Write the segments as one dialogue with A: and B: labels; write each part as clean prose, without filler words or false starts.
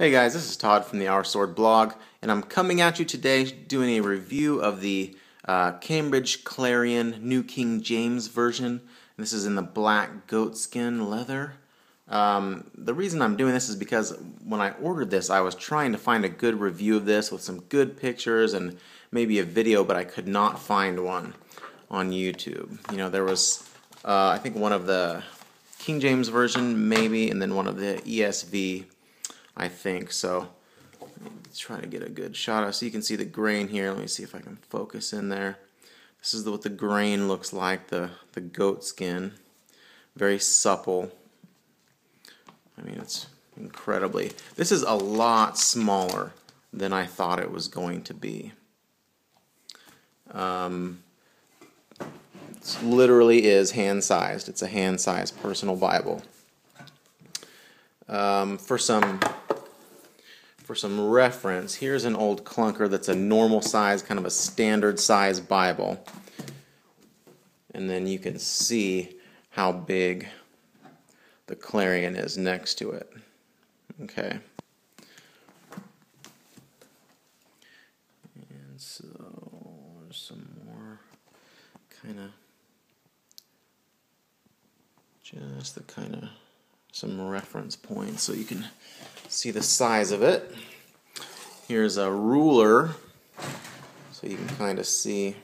A: Hey guys, this is Todd from the Our Sword blog, and I'm coming at you today doing a review of the Cambridge Clarion New King James Version. This is in the black goatskin leather. The reason I'm doing this is because when I ordered this, I was trying to find a good review of this with some good pictures and maybe a video, but I could not find one on YouTube. You know, there was, I think, one of the King James Version, maybe, and then one of the ESV, I think. So let's try to get a good shot of, so you can see the grain here. Let me see if I can focus in there. This is what the grain looks like, the goat skin. Very supple. I mean, it's incredibly. This is a lot smaller than I thought it was going to be. It literally is hand-sized. It's a hand-sized personal Bible. For some reference, here's an old clunker that's a normal size, kind of a standard size Bible. And then you can see how big the Clarion is next to it. Okay. And so there's some more some reference points so you can see the size of it. Here's a ruler so you can kind of see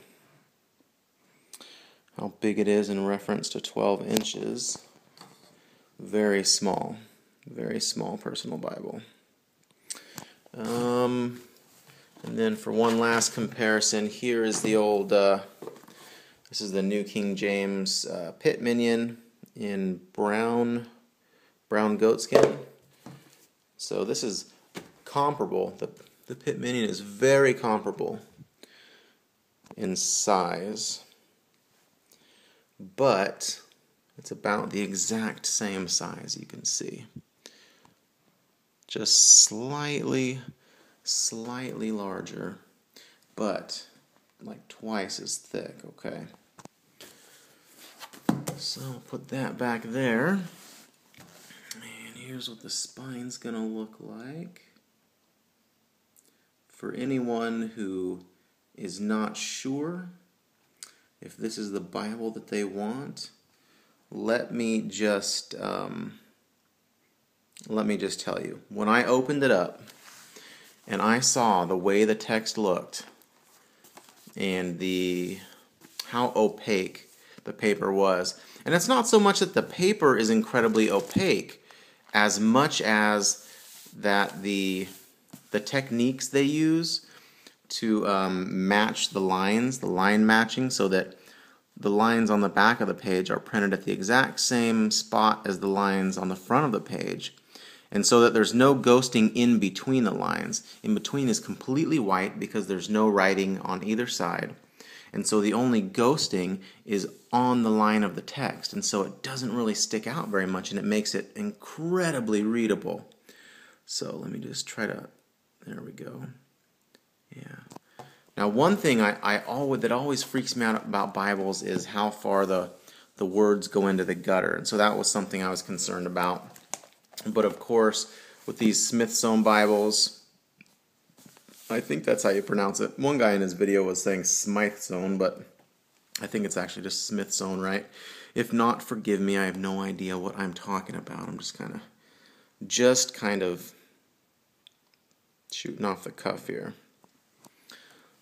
A: how big it is in reference to 12 inches. Very small personal Bible. And then for one last comparison, here is the old, this is the New King James Pit Minion in brown goatskin. So this is comparable. The Pit Minion is very comparable in size, but it's about the exact same size, you can see. Just slightly larger, but like twice as thick, okay? So I'll put that back there. And here's what the spine's gonna look like. For anyone who is not sure if this is the Bible that they want, let me just tell you. When I opened it up and I saw the way the text looked and how opaque the paper was, and it's not so much that the paper is incredibly opaque as much as that the techniques they use to match the lines, the line matching, so that the lines on the back of the page are printed at the exact same spot as the lines on the front of the page, and so that there's no ghosting in between the lines. In between is completely white because there's no writing on either side, and so the only ghosting is on the line of the text, and so it doesn't really stick out very much, and it makes it incredibly readable. So let me just try to, there we go. Yeah. Now, one thing that always freaks me out about Bibles is how far the words go into the gutter, and so that was something I was concerned about. But of course, with these Smithsonian Bibles, I think that's how you pronounce it. One guy in his video was saying Smithsonian, but I think it's actually just Smithsonian, right? If not, forgive me. I have no idea what I'm talking about. I'm just kind of shooting off the cuff here.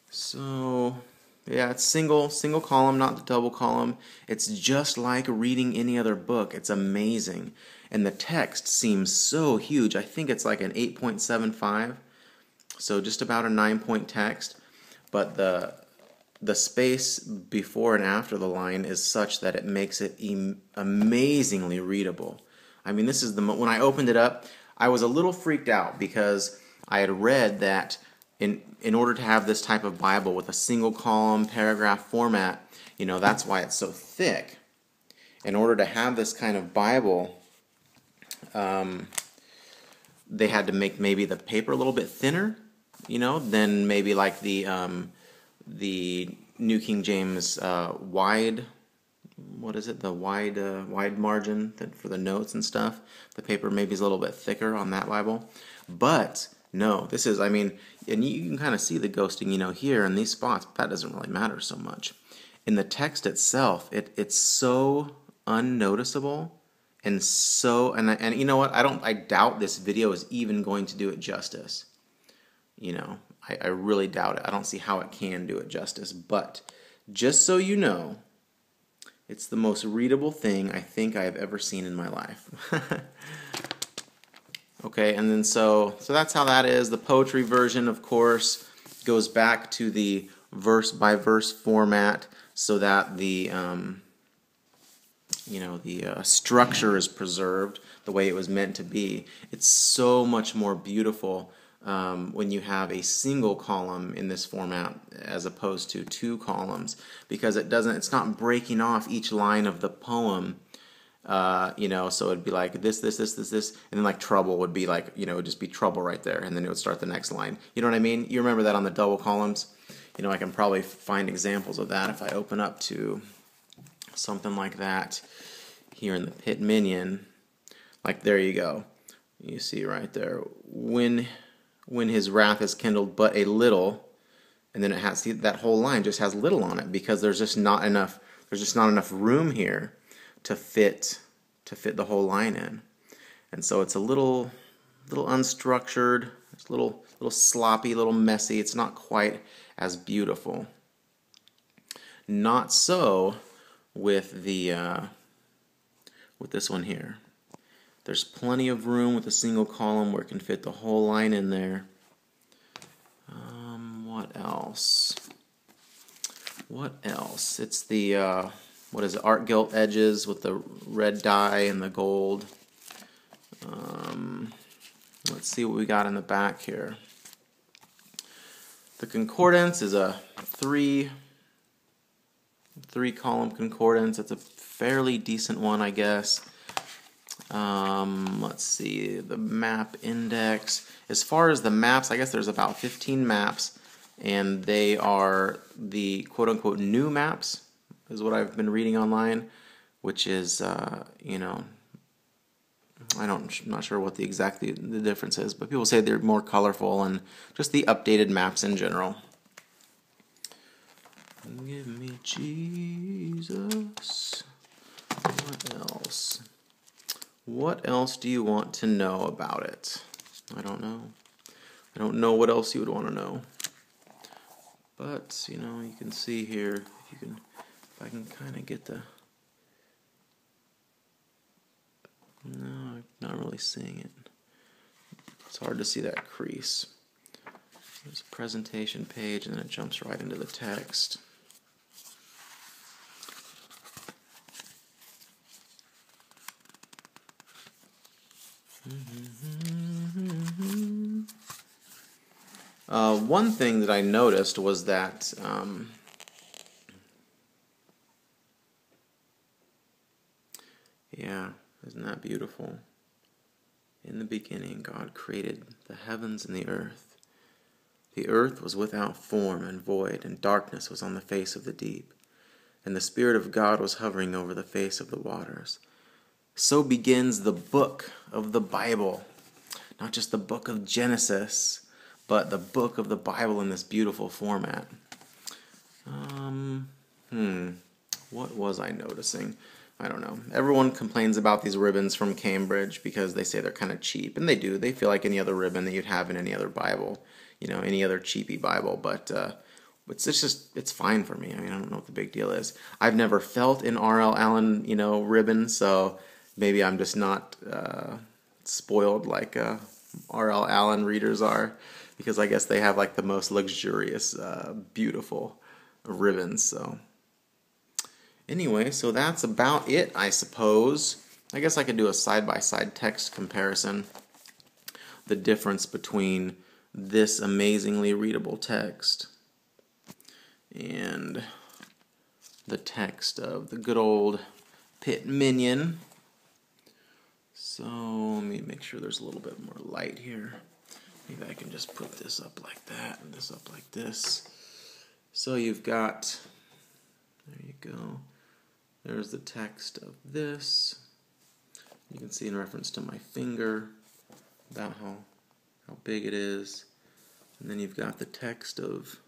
A: So, yeah, it's single column, not the double column. It's just like reading any other book. It's amazing. And the text seems so huge. I think it's like an 8.75, so just about a 9-point text. But the space before and after the line is such that it makes it amazingly readable. I mean, this is when I opened it up, I was a little freaked out because I had read that in order to have this type of Bible with a single column paragraph format, you know, that's why it's so thick. In order to have this kind of Bible, they had to make maybe the paper a little bit thinner, you know, than maybe like the New King James wide what is it, the wide margin for the notes and stuff. The paper maybe is a little bit thicker on that Bible. But no, this is, I mean, and you can kind of see the ghosting, here in these spots, but that doesn't really matter so much. In the text itself, it's so unnoticeable and so, and you know what, I doubt this video is even going to do it justice. I really doubt it. I don't see how it can do it justice, but just so you know, it's the most readable thing I think I have ever seen in my life. Okay, and then so that's how that is. The poetry version, of course, goes back to the verse-by-verse format so that the structure is preserved the way it was meant to be. It's so much more beautiful when you have a single column in this format as opposed to two columns, because it's not breaking off each line of the poem, so it'd be like this, and then like trouble would be like, it would just be trouble right there, and then it would start the next line. You know what I mean? You remember that on the double columns? I can probably find examples of that if I open up to something like that here in the Pit Minion. Like, there you go. You see right there, when his wrath is kindled but a little, and then it has, see, that whole line just has little on it because there's just not enough room here to fit the whole line in. And so it's a little unstructured, it's a little sloppy, a little messy. It's not quite as beautiful. Not so with this one here. There's plenty of room with a single column where it can fit the whole line in there. What else? It's the, what is it, art gilt edges with the red dye and the gold. Let's see what we got in the back here. The concordance is a three column concordance. It's a fairly decent one, I guess. Let's see, the map index. As far as the maps, I guess there's about 15 maps, and they are the quote-unquote new maps, is what I've been reading online, which is, I'm not sure what the difference is, but people say they're more colorful and just the updated maps in general. Give me Jesus. What else? What else do you want to know about it? I don't know. I don't know what else you would want to know. But, you can see here, if I can kind of get the... No, I'm not really seeing it. It's hard to see that crease. There's a presentation page, and then it jumps right into the text. One thing that I noticed was that yeah, isn't that beautiful? In the beginning, God created the heavens and the earth. The earth was without form and void, and darkness was on the face of the deep, and the Spirit of God was hovering over the face of the waters. So begins the book of the Bible. Not just the book of Genesis, but the book of the Bible in this beautiful format. What was I noticing? I don't know. Everyone complains about these ribbons from Cambridge because they say they're kind of cheap, and they do. They feel like any other ribbon that you'd have in any other Bible, any other cheapy Bible, but it's fine for me. I mean, I don't know what the big deal is. I've never felt an R.L. Allen, ribbon, so maybe I'm just not spoiled like R.L. Allen readers are, because I guess they have like the most luxurious, beautiful ribbons. So anyway, so that's about it, I suppose. I guess I could do a side-by-side text comparison. The difference between this amazingly readable text and the text of the good old Pit Minion. So let me make sure there's a little bit more light here. Maybe I can just put this up like that and this up like this. So you've got, there you go, There's the text of this. You can see in reference to my finger about how big it is. And then you've got the text of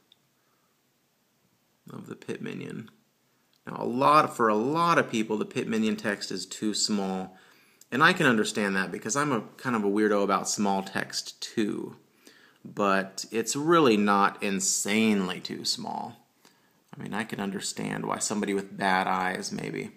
A: the pit minion. Now, for a lot of people, the pit minion text is too small. And I can understand that because I'm a kind of a weirdo about small text too. But it's really not insanely too small. I mean, I can understand why somebody with bad eyes maybe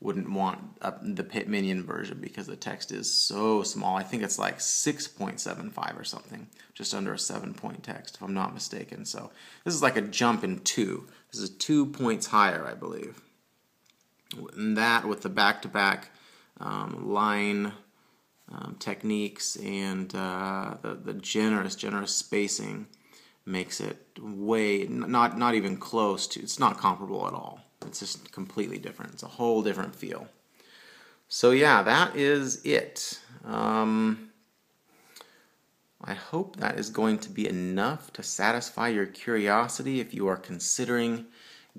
A: wouldn't want the pit minion version because the text is so small. I think it's like 6.75 or something, just under a 7-point text, if I'm not mistaken. So this is like a jump in 2. This is 2 points higher, I believe. And that with the back-to-back line techniques and the generous spacing makes it way not even close to. It's not comparable at all. It's just completely different. It's a whole different feel. So yeah, that is it. I hope that is going to be enough to satisfy your curiosity if you are considering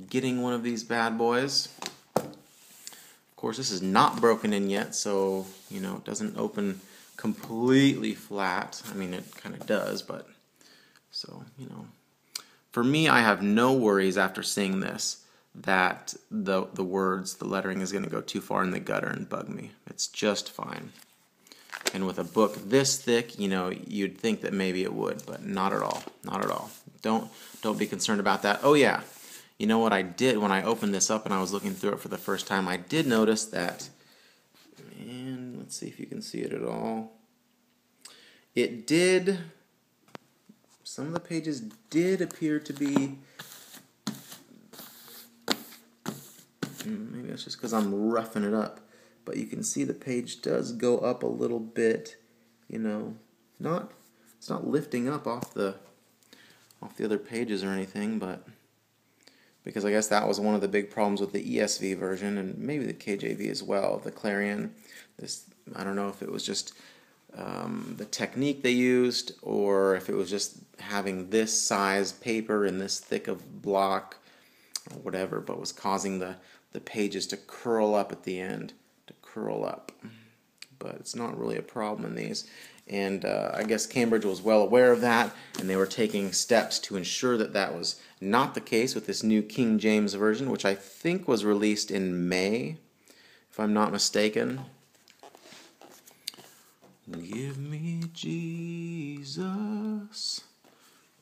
A: getting one of these bad boys. Of course, this is not broken in yet, so it doesn't open completely flat. I mean, it kind of does, but so for me, I have no worries after seeing this that the lettering is going to go too far in the gutter and bug me. It's just fine. And with a book this thick, you'd think that maybe it would, but not at all. Not at all. Don't be concerned about that. Oh yeah, you know what I did when I opened this up and I was looking through it for the first time? I did notice that, and let's see if you can see it at all. It did. Some of the pages did appear to be. Maybe that's just because I'm roughing it up. But you can see the page does go up a little bit, it's not lifting up off the other pages or anything, but because I guess that was one of the big problems with the ESV version and maybe the KJV as well, the Clarion. I don't know if it was just the technique they used or if it was just having this size paper and this thick of block or whatever, but was causing the pages to curl up at the end. But it's not really a problem in these. And I guess Cambridge was well aware of that, and they were taking steps to ensure that that was not the case with this new King James Version, which I think was released in May, if I'm not mistaken. Give me Jesus.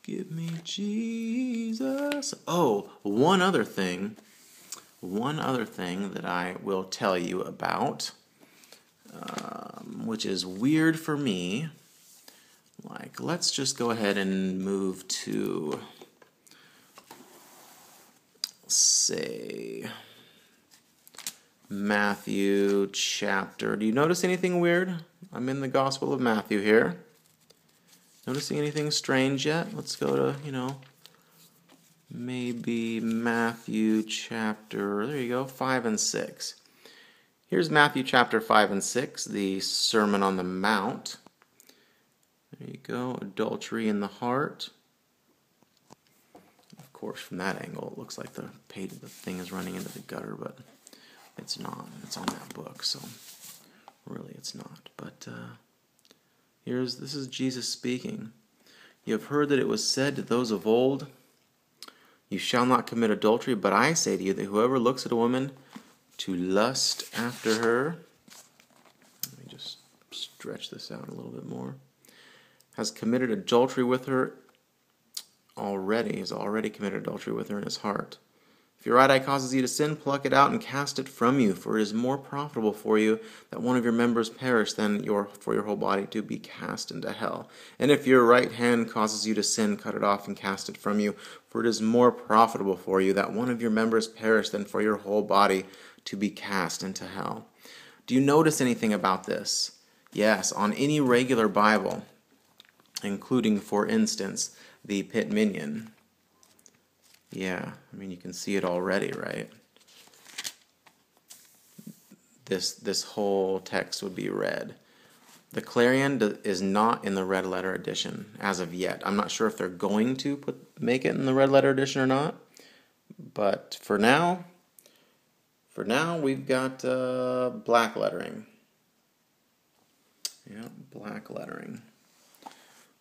A: Give me Jesus. Oh, one other thing that I will tell you about, which is weird for me. Like, let's just go ahead and move to, say, Matthew chapter. Do you notice anything weird? I'm in the Gospel of Matthew here. Noticing anything strange yet? Let's go to, maybe Matthew chapter, there you go, 5 and 6. Here's Matthew chapter 5 and 6, the Sermon on the Mount. There you go, adultery in the heart. Of course, from that angle, it looks like the thing is running into the gutter, but it's not. It's on that book, so really it's not. But this is Jesus speaking. You have heard that it was said to those of old, you shall not commit adultery, but I say to you that whoever looks at a woman to lust after her, let me just stretch this out a little bit more, has committed adultery with her already, has already committed adultery with her in his heart. If your right eye causes you to sin, pluck it out and cast it from you, for it is more profitable for you that one of your members perish than for your whole body to be cast into hell. And if your right hand causes you to sin, cut it off and cast it from you, for it is more profitable for you that one of your members perish than for your whole body to be cast into hell. Do you notice anything about this? Yes, on any regular Bible, including, for instance, the Pit Minion. Yeah, I mean, you can see it already, right? This whole text would be red. The Clarion is not in the red letter edition as of yet. I'm not sure if they're going to make it in the red letter edition or not, but for now, For now, we've got black lettering. Yeah, black lettering,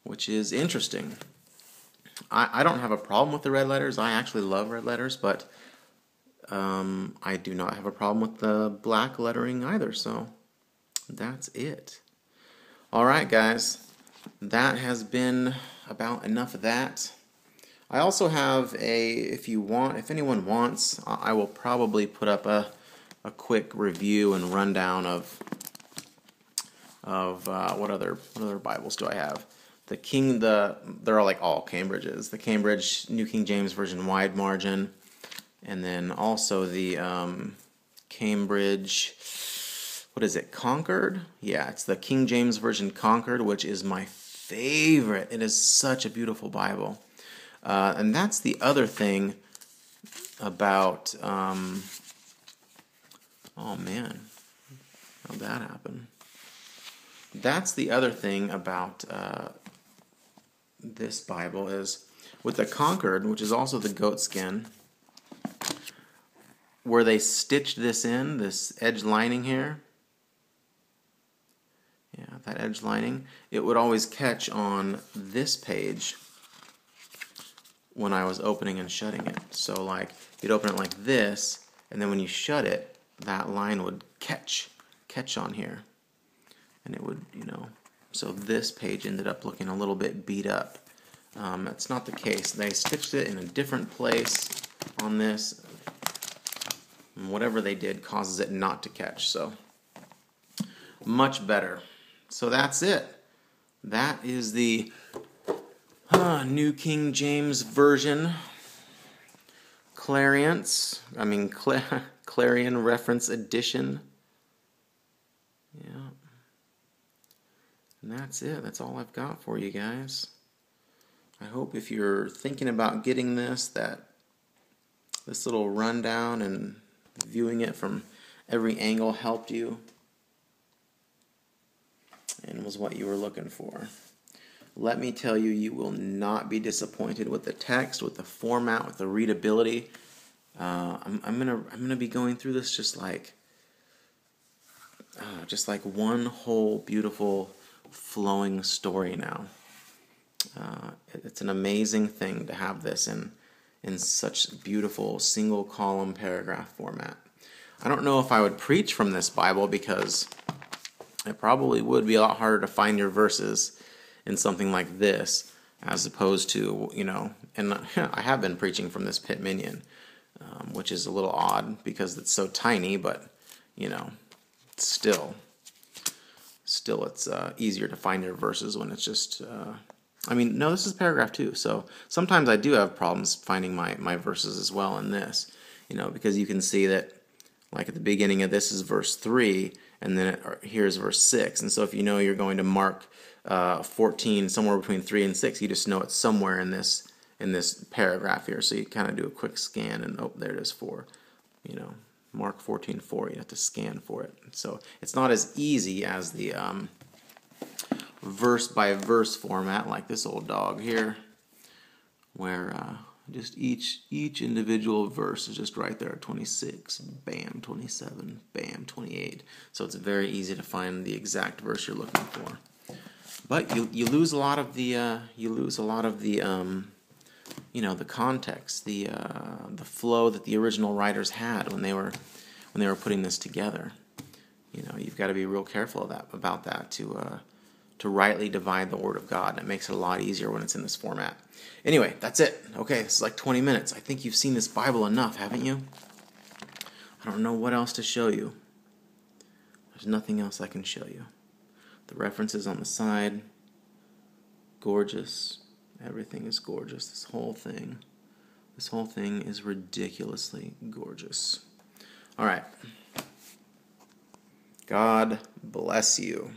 A: which is interesting. I don't have a problem with the red letters. I actually love red letters, but I do not have a problem with the black lettering either, so that's it. All right, guys, that has been about enough of that. I also have if anyone wants, I will probably put up a quick review and rundown of what other Bibles do I have? They're like all Cambridge's. The Cambridge New King James Version wide margin, and then also the Cambridge, what is it, Concord? Yeah, it's the King James Version Concord, which is my favorite. It is such a beautiful Bible. And that's the other thing about, oh man, how'd that happen? That's the other thing about this Bible is with the Concord, which is also the goatskin, where they stitched this in, this edge lining here. Yeah, that edge lining. It would always catch on this page when I was opening and shutting it. So like you'd open it like this, and then when you shut it, that line would catch on here. And it would, so this page ended up looking a little bit beat up. That's not the case. They stitched it in a different place on this. And whatever they did causes it not to catch. So much better. So that's it. That is the New King James Version Clarion Reference Edition. Yeah. And that's it. That's all I've got for you guys. I hope if you're thinking about getting this little rundown and viewing it from every angle helped you and was what you were looking for. Let me tell you, you will not be disappointed with the text, with the format, with the readability. I'm gonna be going through this just like one whole beautiful flowing story now. It's an amazing thing to have this in such beautiful single column paragraph format. I don't know if I would preach from this Bible because it probably would be a lot harder to find your verses in something like this as opposed to, and I have been preaching from this Pit Minion, which is a little odd because it's so tiny, but, still it's easier to find your verses when it's just, no, this is paragraph 2, so sometimes I do have problems finding my verses as well in this, because you can see that, like at the beginning of this is verse 3, and then here's verse 6, and so if you're going to mark 14 somewhere between 3 and 6, you just know it's somewhere in this paragraph here, so you kind of do a quick scan, and oh, there it is 4, mark 14:4, you have to scan for it. So it's not as easy as the verse by verse format like this old dog here, where just each individual verse is just right there, 26, bam, 27, bam, 28. So it's very easy to find the exact verse you're looking for. But you lose a lot of the the context, the flow that the original writers had when they were putting this together. You've got to be real careful about that to rightly divide the Word of God. And it makes it a lot easier when it's in this format. Anyway, that's it. Okay, this is like 20 minutes. I think you've seen this Bible enough, haven't you? I don't know what else to show you. There's nothing else I can show you. The references on the side, gorgeous. Everything is gorgeous. This whole thing is ridiculously gorgeous. All right. God bless you.